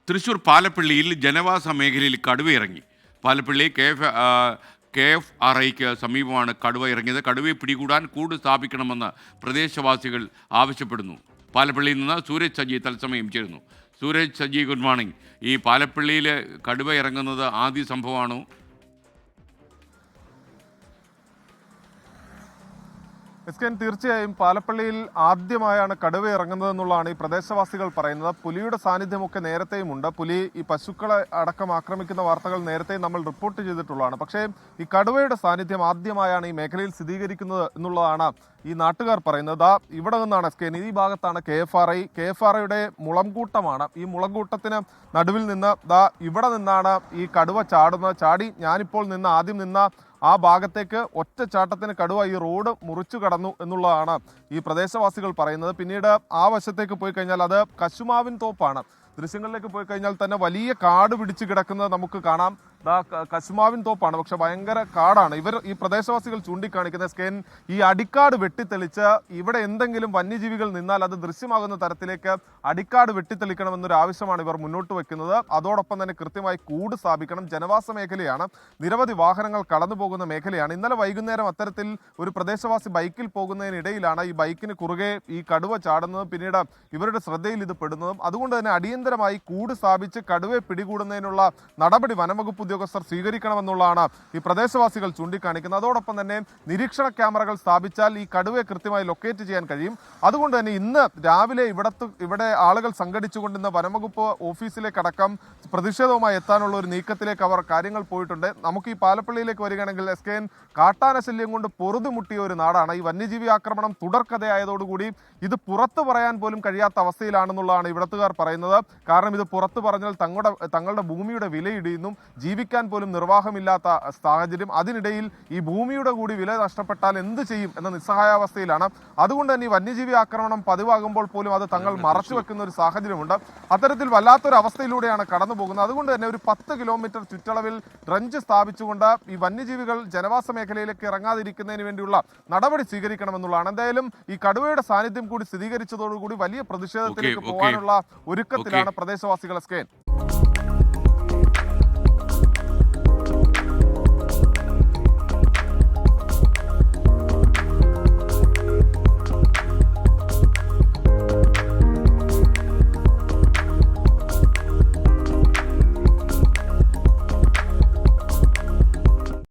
തൃശ്ശൂർ പാലപ്പള്ളിയിൽ ജനവാസ മേഖലയിൽ കടുവ ഇറങ്ങി. പാലപ്പള്ളി KFRIക്ക് സമീപമാണ് കടുവ ഇറങ്ങിയത്. കടുവയെ പിടികൂടാൻ കൂട് സ്ഥാപിക്കണമെന്ന് പ്രദേശവാസികൾ ആവശ്യപ്പെടുന്നു. പാലപ്പള്ളിയിൽ നിന്ന് സൂരജ് സജി തത്സമയം ചേരുന്നു. Suraj Saji, good morning. ഈ പാലപ്പള്ളിയിൽ കടുവ ഇറങ്ങുന്നത് ആദ്യ സംഭവമാണോ? തീർച്ചയായും പാലപ്പള്ളിയിൽ ആദ്യമായാണ് കടുവ ഇറങ്ങുന്നതെന്നുള്ളതാണ് ഈ പ്രദേശവാസികൾ പറയുന്നത്. പുലിയുടെ സാന്നിധ്യമൊക്കെ നേരത്തെയും ഉണ്ട്. പുലി ഈ പശുക്കളെ അടക്കം ആക്രമിക്കുന്ന വാർത്തകൾ നേരത്തെയും നമ്മൾ റിപ്പോർട്ട് ചെയ്തിട്ടുള്ളതാണ്. പക്ഷേ ഈ കടുവയുടെ സാന്നിധ്യം ആദ്യമായാണ് ഈ മേഖലയിൽ സ്ഥിരീകരിക്കുന്നത് എന്നുള്ളതാണ് ഈ നാട്ടുകാർ പറയുന്നത്. ഇവിടെ നിന്നാണ് ഈ ഭാഗത്താണ് KFRIയുടെ മുളംകൂട്ടമാണ്. ഈ മുളംകൂട്ടത്തിന് നടുവിൽ നിന്ന് ഇവിടെ നിന്നാണ് ഈ കടുവ ചാടി ഞാനിപ്പോൾ ആദ്യം നിന്ന ആ ഭാഗത്തേക്ക് ഒറ്റ ചാട്ടത്തിന് കടുവ ഈ റോഡ് മുറിച്ചു കടന്നു എന്നുള്ളതാണ് ഈ പ്രദേശവാസികൾ പറയുന്നത്. പിന്നീട് ആ വശത്തേക്ക് പോയി കഴിഞ്ഞാൽ അത് കശുമാവിൻ തോപ്പാണ്. ദൃശ്യങ്ങളിലേക്ക് പോയി കഴിഞ്ഞാൽ തന്നെ വലിയ കാട് പിടിച്ച് കിടക്കുന്നത് നമുക്ക് കാണാം. കശുമാവിൻ തോപ്പാണ്, പക്ഷെ ഭയങ്കര കാടാണ്. ഈ പ്രദേശവാസികൾ ചൂണ്ടിക്കാണിക്കുന്ന ഈ അടിക്കാട് വെട്ടിത്തെളിച്ച് ഇവിടെ എന്തെങ്കിലും വന്യജീവികൾ നിന്നാൽ അത് ദൃശ്യമാകുന്ന തരത്തിലേക്ക് അടിക്കാട് വെട്ടിത്തെളിക്കണമെന്നൊരു ആവശ്യമാണ് ഇവർ മുന്നോട്ട് വെക്കുന്നത്. അതോടൊപ്പം തന്നെ കൃത്യമായി കൂട് സ്ഥാപിക്കണം. ജനവാസ മേഖലയാണ്, നിരവധി വാഹനങ്ങൾ കടന്നു പോകുന്ന മേഖലയാണ്. ഇന്നലെ വൈകുന്നേരം അത്തരത്തിൽ ഒരു പ്രദേശവാസി ബൈക്കിൽ പോകുന്നതിനിടയിലാണ് ഈ ബൈക്കിന് കുറുകെ ഈ കടുവ ചാടുന്നതും പിന്നീട് ഇവരുടെ ശ്രദ്ധയിൽ ഇത് പെടുന്നതും. അതുകൊണ്ട് തന്നെ അടിയന്തരമായി കൂട് സ്ഥാപിച്ച് കടുവയെ പിടികൂടുന്നതിനുള്ള നടപടി വനംവകുപ്പ് ഉദ്യോഗസ്ഥർ സ്വീകരിക്കണമെന്നുള്ളതാണ് ഈ പ്രദേശവാസികൾ ചൂണ്ടിക്കാണിക്കുന്നത്. അതോടൊപ്പം തന്നെ നിരീക്ഷണ ക്യാമറകൾ സ്ഥാപിച്ചാൽ ഈ കടുവയെ കൃത്യമായി ലൊക്കേറ്റ് ചെയ്യാൻ കഴിയും. അതുകൊണ്ട് തന്നെ ഇന്ന് രാവിലെ ഇവിടെ ആളുകൾ സംഘടിച്ചുകൊണ്ടിരുന്ന വനംവകുപ്പ് ഓഫീസിലേക്കടക്കം പ്രതിഷേധവുമായി എത്താനുള്ള ഒരു നീക്കത്തിലേക്ക് അവർ കാര്യങ്ങൾ പോയിട്ടുണ്ട്. നമുക്ക് ഈ പാലപ്പള്ളിയിലേക്ക് വരികയാണെങ്കിൽ കാട്ടാന ശല്യം കൊണ്ട് പൊറുതുമുട്ടിയ ഒരു നാടാണ്. ഈ വന്യജീവി ആക്രമണം തുടർക്കഥയായതോടുകൂടി ഇത് പുറത്തു പറയാൻ പോലും കഴിയാത്ത അവസ്ഥയിലാണെന്നുള്ളതാണ് ഇവിടത്തുകാർ പറയുന്നത്. കാരണം ഇത് പുറത്തു പറഞ്ഞാൽ തങ്ങളുടെ ഭൂമിയുടെ വിലയിടിയുന്നു, ജീവിക്കാൻ പോലും നിർവാഹമില്ലാത്ത സാഹചര്യം. അതിനിടയിൽ ഈ ഭൂമിയുടെ കൂടി വില നഷ്ടപ്പെട്ടാൽ എന്ത് ചെയ്യും എന്ന നിസ്സഹായാവസ്ഥയിലാണ്. അതുകൊണ്ട് തന്നെ ഈ വന്യജീവി ആക്രമണം പതിവാകുമ്പോൾ പോലും അത് തങ്ങൾ മറച്ചു വെക്കുന്ന ഒരു സാഹചര്യമുണ്ട്. അത്തരത്തിൽ വല്ലാത്തൊരു അവസ്ഥയിലൂടെയാണ് കടന്നു പോകുന്നത്. അതുകൊണ്ട് തന്നെ ഒരു 10 കിലോമീറ്റർ ചുറ്റളവിൽ ഡ്രഞ്ച് സ്ഥാപിച്ചുകൊണ്ട് ഈ വന്യജീവികൾ ജനവാസ മേഖലയിലേക്ക് ഇറങ്ങാതിരിക്കുന്നതിന് വേണ്ടിയുള്ള നടപടി സ്വീകരിക്കണമെന്നുള്ളതാണ്. എന്തായാലും ഈ കടുവയുടെ സാന്നിധ്യം കൂടി സ്ഥിരീകരിച്ചതോടുകൂടി വലിയ പ്രതിഷേധത്തിലേക്ക് പോകാനുള്ള ഒരുക്കത്തിലാണ് പ്രദേശവാസികൾ.